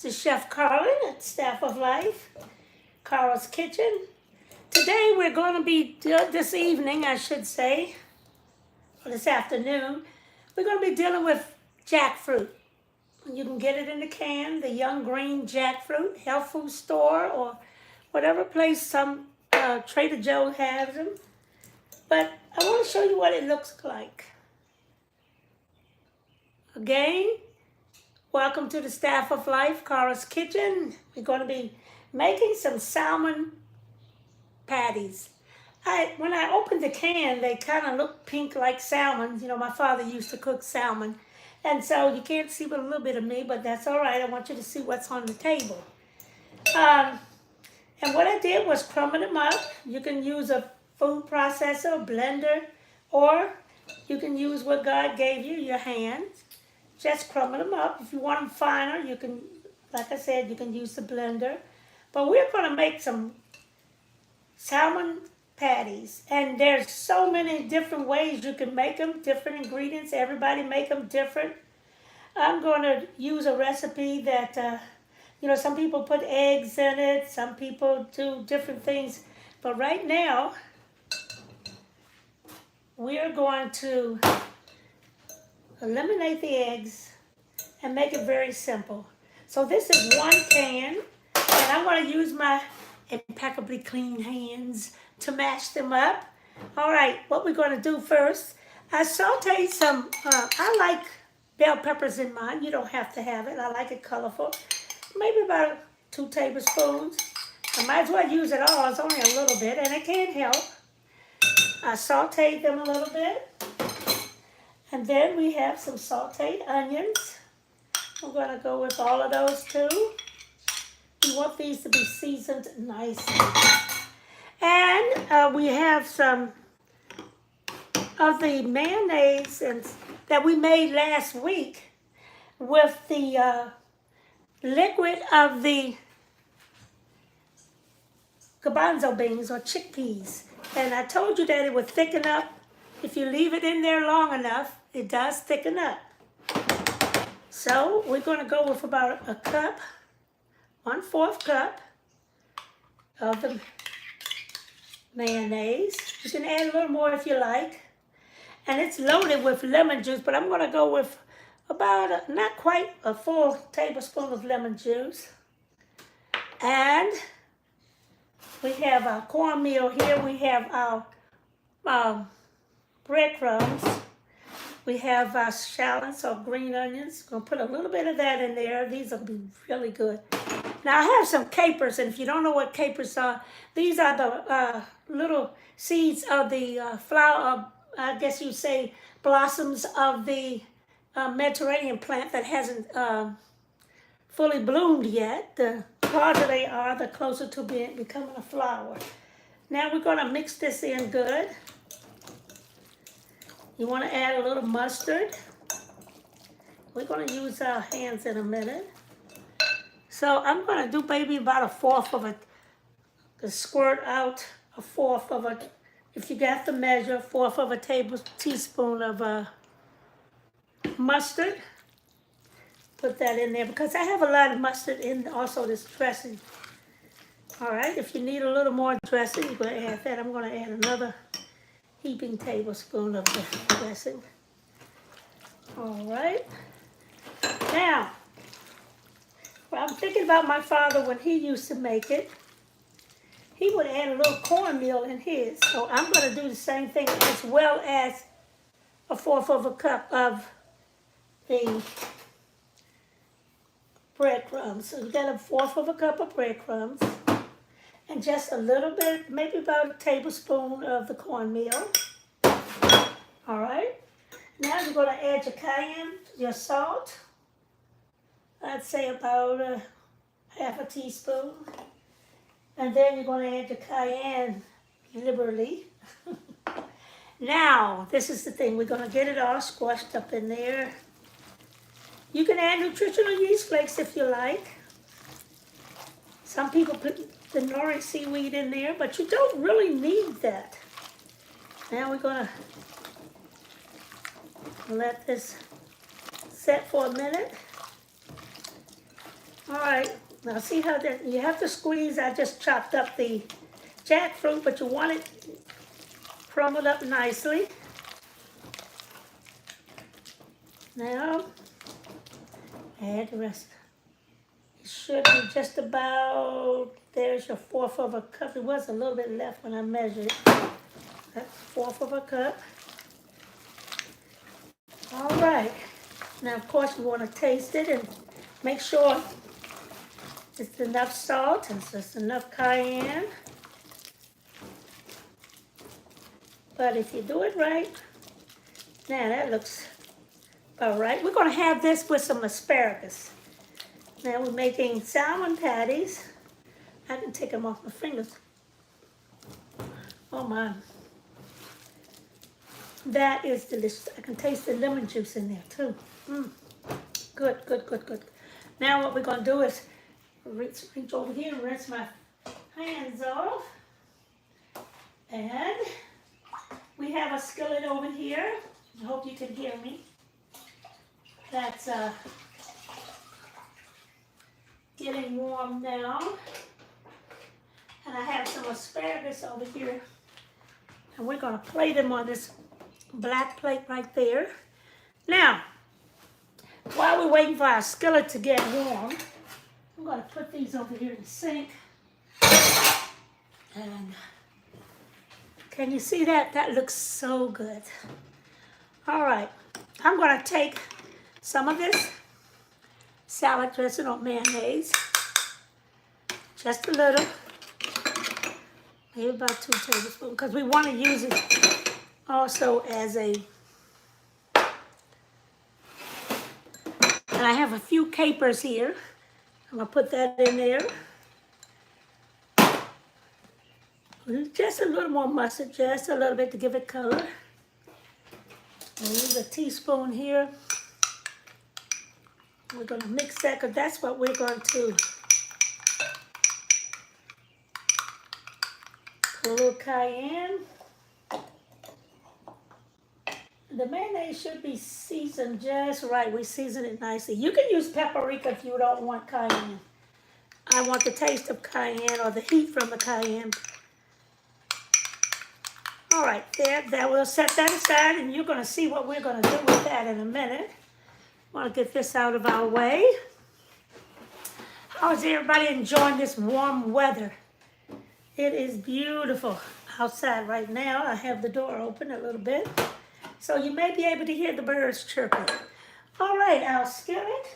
This is Chef Carlyn at Staff of Life, Carl's Kitchen. Today we're going to be, this evening I should say, or this afternoon, we're going to be dealing with jackfruit. You can get it in the can, the young green jackfruit, health food store, or whatever place some Trader Joe has them. But I want to show you what it looks like. Again, welcome to the Staff of Life, Carl's Kitchen. We're going to be making some salmon patties. When I opened the can, they kind of look pink like salmon. You know, my father used to cook salmon. And so you can't see but a little bit of me, but that's all right. I want you to see what's on the table. And what I did was crumble them up. You can use a food processor, blender, or you can use what God gave you, your hands. Just crumble them up. If you want them finer, you can, like I said, you can use the blender. But we're going to make some salmon patties. And there's so many different ways you can make them, different ingredients. Everybody make them different. I'm going to use a recipe that, some people put eggs in it. Some people do different things. But right now, we're going to eliminate the eggs and make it very simple. So this is one can, and I'm going to use my impeccably clean hands to mash them up. All right, what we're going to do first, I sauteed some, I like bell peppers in mine. You don't have to have it. I like it colorful. Maybe about 2 tablespoons. I might as well use it all. It's only a little bit, and it can help. I sauteed them a little bit. And then we have some sauteed onions. I'm going to go with all of those too. We want these to be seasoned nicely. And we have some of the mayonnaise that we made last week with the liquid of the garbanzo beans or chickpeas. And I told you that it would thicken up. If you leave it in there long enough, it does thicken up. So we're going to go with about a cup, 1/4 cup of the mayonnaise. You can add a little more if you like. And it's loaded with lemon juice, but I'm going to go with about, not quite a full tablespoon of lemon juice. And we have our cornmeal here. We have our breadcrumbs. We have our shallots or green onions. I'm going to put a little bit of that in there. These will be really good. Now, I have some capers, and if you don't know what capers are, these are the little seeds of the flower, I guess you say blossoms of the Mediterranean plant that hasn't fully bloomed yet. The larger they are, the closer to becoming a flower. Now we're going to mix this in good. You want to add a little mustard. We're going to use our hands in a minute. So I'm going to do maybe about 1/4 of a squirt out 1/4 of a, if you got the measure, 1/4 of a teaspoon of mustard. Put that in there because I have a lot of mustard in also this dressing. All right, if you need a little more dressing, you're going to add that. I'm going to add another heaping tablespoon of the dressing. All right. Now, well, I'm thinking about my father when he used to make it. He would add a little cornmeal in his. So I'm going to do the same thing as well as 1/4 of a cup of the breadcrumbs. So you got 1/4 of a cup of breadcrumbs. And just a little bit, maybe about a tablespoon of the cornmeal. All right. Now you're going to add your cayenne, your salt. I'd say about 1/2 teaspoon. And then you're going to add your cayenne liberally. Now, this is the thing. We're going to get it all squashed up in there. You can add nutritional yeast flakes if you like. Some people put the nori seaweed in there, but you don't really need that. Now we're going to let this set for a minute. All right, now see how that, you have to squeeze. I just chopped up the jackfruit, but you want it crumbled up nicely. Now, add the rest. It should be just about, there's your 1/4 of a cup. There was a little bit left when I measured it. That's 1/4 of a cup. All right. Now, of course, you want to taste it and make sure it's enough salt and it's enough cayenne. But if you do it right, now that looks about right. We're going to have this with some asparagus. Now we're making salmon patties. I can take them off my fingers. Oh my. That is delicious. I can taste the lemon juice in there too. Good, good, good, good. Now what we're going to do is reach over here and rinse my hands off. And we have a skillet over here. I hope you can hear me. That's getting warm now. And I have some asparagus over here. And we're going to plate them on this black plate right there. Now, while we're waiting for our skillet to get warm, I'm going to put these over here in the sink. And can you see that? That looks so good. All right, I'm going to take some of this salad dressing or mayonnaise, just a little, maybe about 2 tablespoons, because we want to use it also as a, and I have a few capers here. I'm going to put that in there. Just a little more mustard, just a little bit to give it color. I'll use a teaspoon here. We're going to mix that because that's what we're going to put a little cayenne. The mayonnaise should be seasoned just right. We season it nicely. You can use paprika if you don't want cayenne. I want the taste of cayenne or the heat from the cayenne. All right, there, we'll set that aside, and you're going to see what we're going to do with that in a minute. I want to get this out of our way. How is everybody enjoying this warm weather? It is beautiful outside right now. I have the door open a little bit, so you may be able to hear the birds chirping. All right, our skillet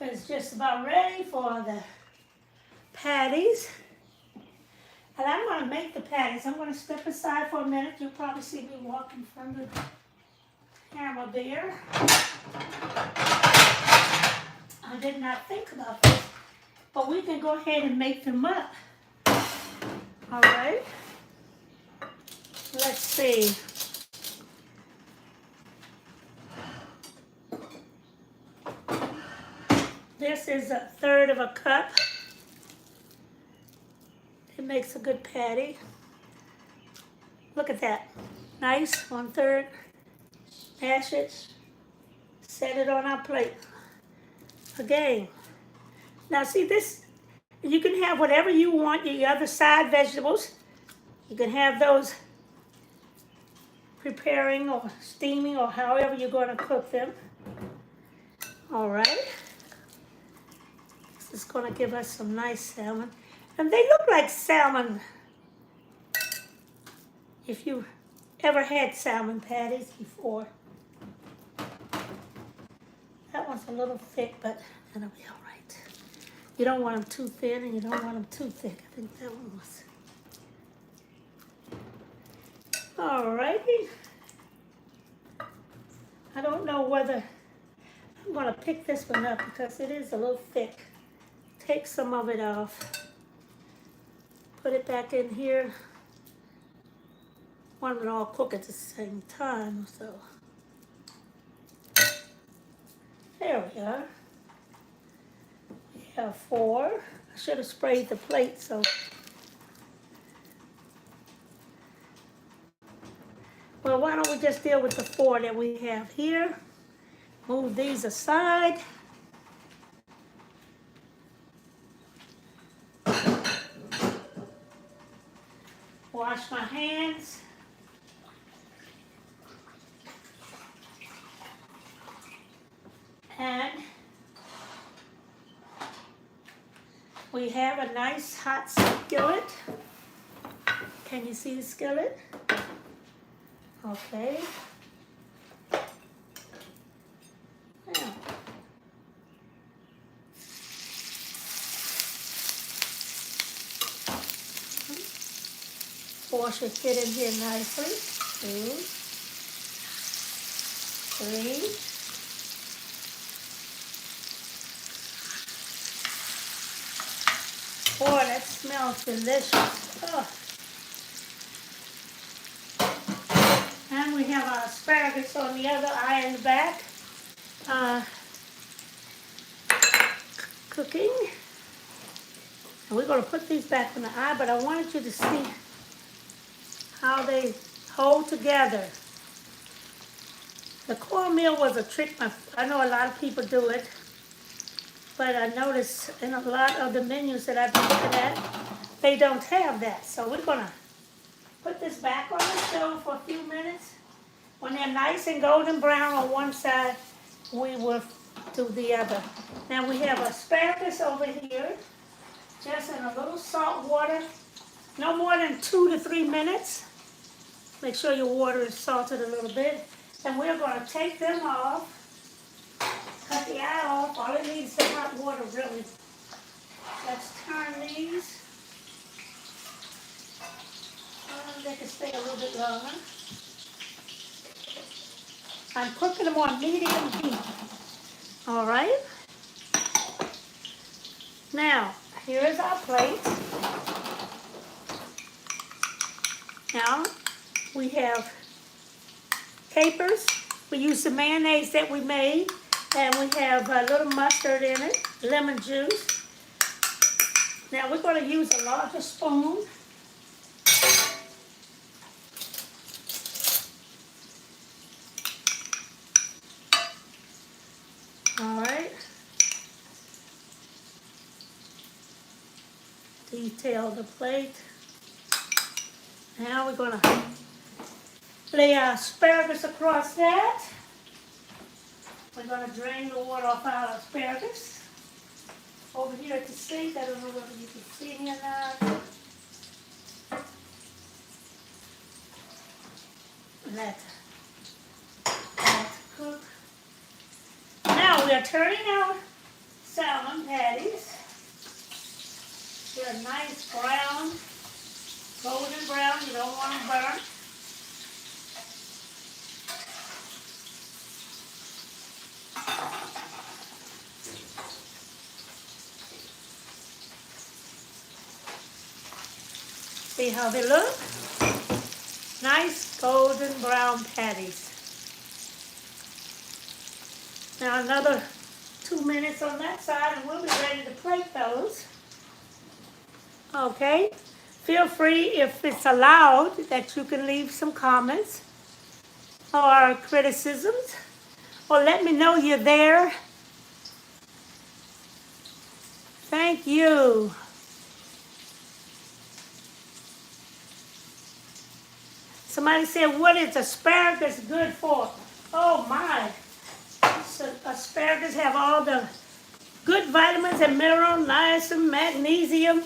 is just about ready for the patties. And I'm going to make the patties. I'm going to step aside for a minute. You'll probably see me walking from the camera there. I did not think about this, but we can go ahead and make them up. All right. Let's see. This is 1/3 of a cup. It makes a good patty. Look at that. Nice, 1/3. Mash it. Set it on our plate. Again. Now see this, you can have whatever you want, your other side vegetables. You can have those preparing or steaming or however you're going to cook them. All right. This is going to give us some nice salmon. And they look like salmon. If you ever had salmon patties before. That one's a little thick, but it'll be all right. You don't want them too thin and you don't want them too thick. I think that one was. All righty. I don't know whether I'm going to pick this one up because it is a little thick. Take some of it off. Put it back in here. Want them all cook at the same time, so. There we are. We have 4. I should have sprayed the plate, so. Well, why don't we just deal with the 4 that we have here. Move these aside. wash my hands. And we have a nice hot skillet. Can you see the skillet? Okay. Now, four should fit in here nicely. 2, 3. Boy, that smells delicious. Oh. And we have our asparagus on the other eye in the back. Cooking. And we're going to put these back in the eye, but I wanted you to see how they hold together. The cornmeal was a trick. I know a lot of people do it, but I noticed in a lot of the menus that I've been looking at, they don't have that. So we're going to put this back on the stove for a few minutes. When they're nice and golden brown on one side, we will do the other. Now we have asparagus over here, just in a little salt water, no more than 2 to 3 minutes. Make sure your water is salted a little bit. And we're going to take them off, cut the eye off. All it needs is hot water, really. Let's turn these. They can stay a little bit longer. I'm cooking them on medium heat. All right. Now, here is our plate. Now, we have capers. We use the mayonnaise that we made, and we have a little mustard in it, lemon juice. Now, we're going to use a larger spoon. All right. Detail the plate. Now we're going to lay our asparagus across that. We're going to drain the water off our asparagus. Over here at the sink, I don't know whether you can see me or not. Let that cook. Now we are turning our salmon patties. They're nice brown, golden brown. You don't want them burnt. See how they look? Nice golden brown patties. Now another 2 minutes on that side and we'll be ready to plate those. Okay, feel free, if it's allowed, that you can leave some comments or criticisms, or let me know you're there. Thank you. Somebody said, what is asparagus good for? Oh my, so asparagus have all the good vitamins and minerals, niacin, magnesium.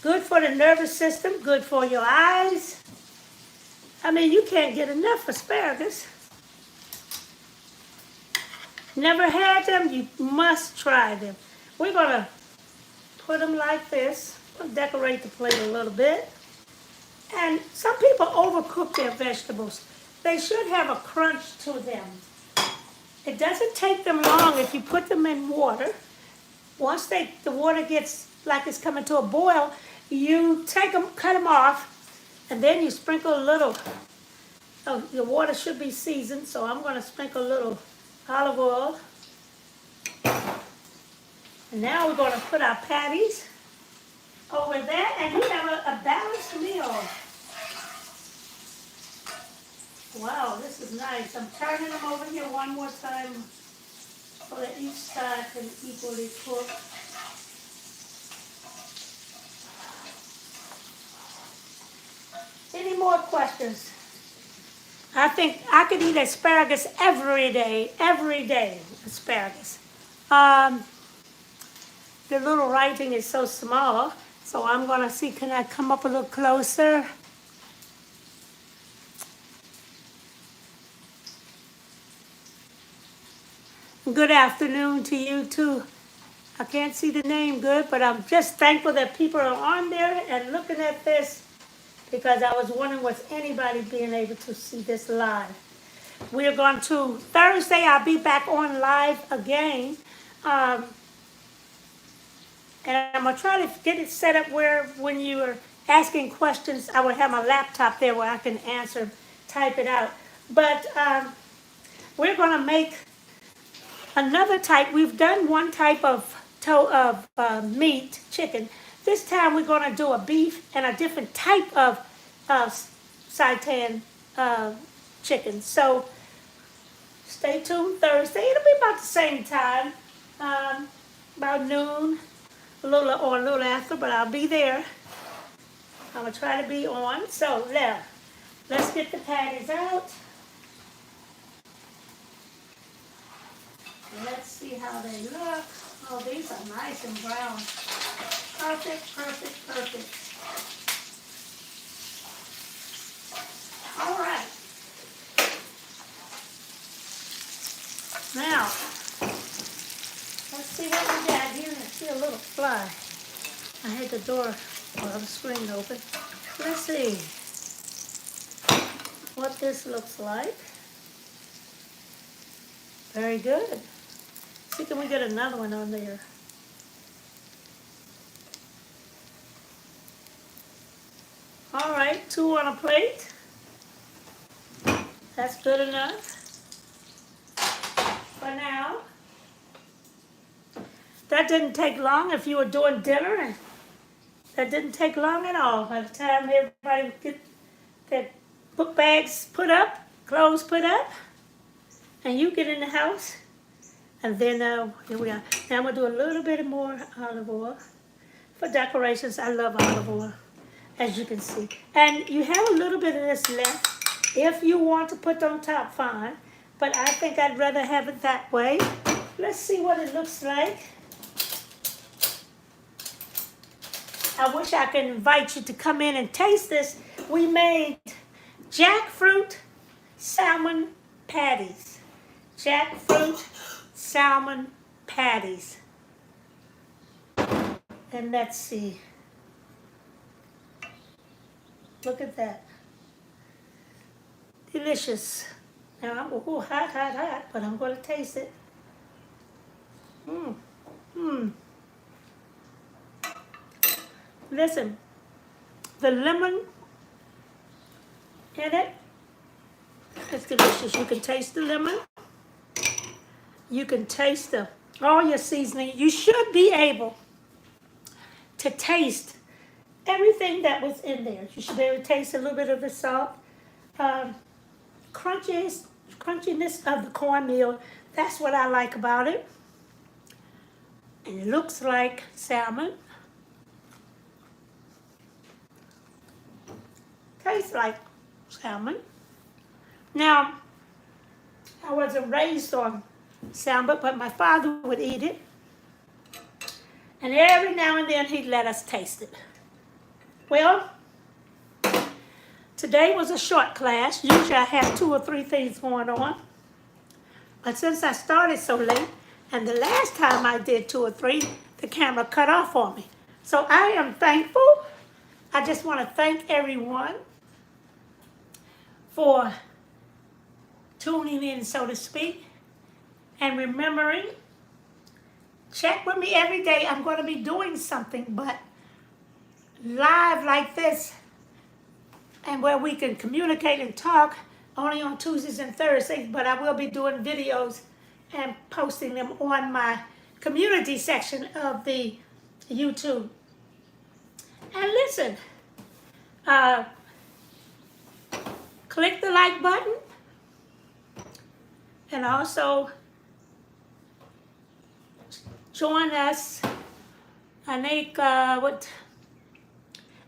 Good for the nervous system, good for your eyes. I mean, you can't get enough asparagus. Never had them, you must try them. We're gonna put them like this. We'll decorate the plate a little bit. And some people overcook their vegetables. They should have a crunch to them. It doesn't take them long if you put them in water. Once the water gets like it's coming to a boil, you take them, cut them off, and then you sprinkle a little. Oh, your water should be seasoned, so I'm going to sprinkle a little olive oil. And now we're going to put our patties over that, and you have a balanced meal. Wow, this is nice. I'm turning them over here one more time so that each side can equally cook. questions. I think I could eat asparagus every day, asparagus. Um, the little writing is so small, so I'm gonna see, can I come up a little closer? Good afternoon to you too. I can't see the name good, but I'm just thankful that people are on there and looking at this, because I was wondering was anybody being able to see this live. We're going to, Thursday, I'll be back on live again. Um, and I'm going to try to get it set up where when you are asking questions, I will have my laptop there where I can answer, type it out. But we're going to make another type. We've done one type of meat, chicken. This time we're going to do a beef and a different type of seitan chicken. So stay tuned Thursday. It'll be about the same time, about noon, a little after, but I'll be there. I'm going to try to be on. So now, let's get the patties out. Let's see how they look. Oh, these are nice and brown. Perfect, perfect, perfect. All right. Now, let's see what we got here. I see a little fly. I had the door, well, the screen open. Let's see what this looks like. Very good. See, can we get another one on there? All right, 2 on a plate. That's good enough for now. That didn't take long if you were doing dinner, and that didn't take long at all. By the time everybody would get their book bags put up, clothes put up, and you get in the house. And then here we are. Now I'm gonna do a little bit more olive oil for decorations. I love olive oil, as you can see. And you have a little bit of this left. If you want to put on top, fine. But I think I'd rather have it that way. Let's see what it looks like. I wish I could invite you to come in and taste this. We made jackfruit salmon patties. Jackfruit salmon patties. And let's see. Look at that. Delicious. Now I'm going, hot, but I'm going to taste it. Listen, the lemon in it, it's delicious. You can taste the lemon. You can taste all your seasoning. You should be able to taste everything that was in there. You should be able to taste a little bit of the salt. Crunchiness of the cornmeal. That's what I like about it. And it looks like salmon. Tastes like salmon. Now, I wasn't raised on salmon, but my father would eat it. And every now and then he'd let us taste it. Well, today was a short class. Usually I have 2 or 3 things going on. But since I started so late, and the last time I did 2 or 3, the camera cut off on me. So I am thankful. I just want to thank everyone for tuning in, so to speak, and remembering, check with me every day. I'm going to be doing something, but live like this, and where we can communicate and talk, only on Tuesdays and Thursdays, but I will be doing videos and posting them on my community section of the YouTube. And listen, click the like button, and also join us. I think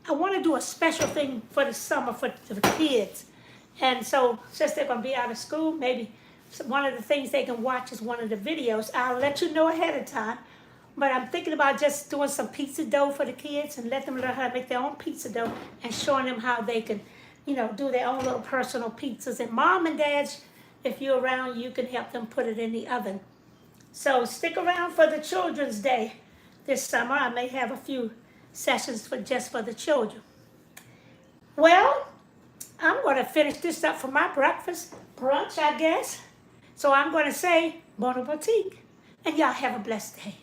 I want to do a special thing for the summer for the kids. And so since they're going to be out of school, maybe one of the things they can watch is one of the videos. I'll let you know ahead of time. But I'm thinking about just doing some pizza dough for the kids and let them learn how to make their own pizza dough and showing them how they can, do their own little personal pizzas. And mom and dads, if you're around, you can help them put it in the oven. So stick around for the Children's Day this summer. I may have a few sessions just for the children. Well, I'm going to finish this up for my brunch, I guess. So I'm going to say bon appetit, and y'all have a blessed day.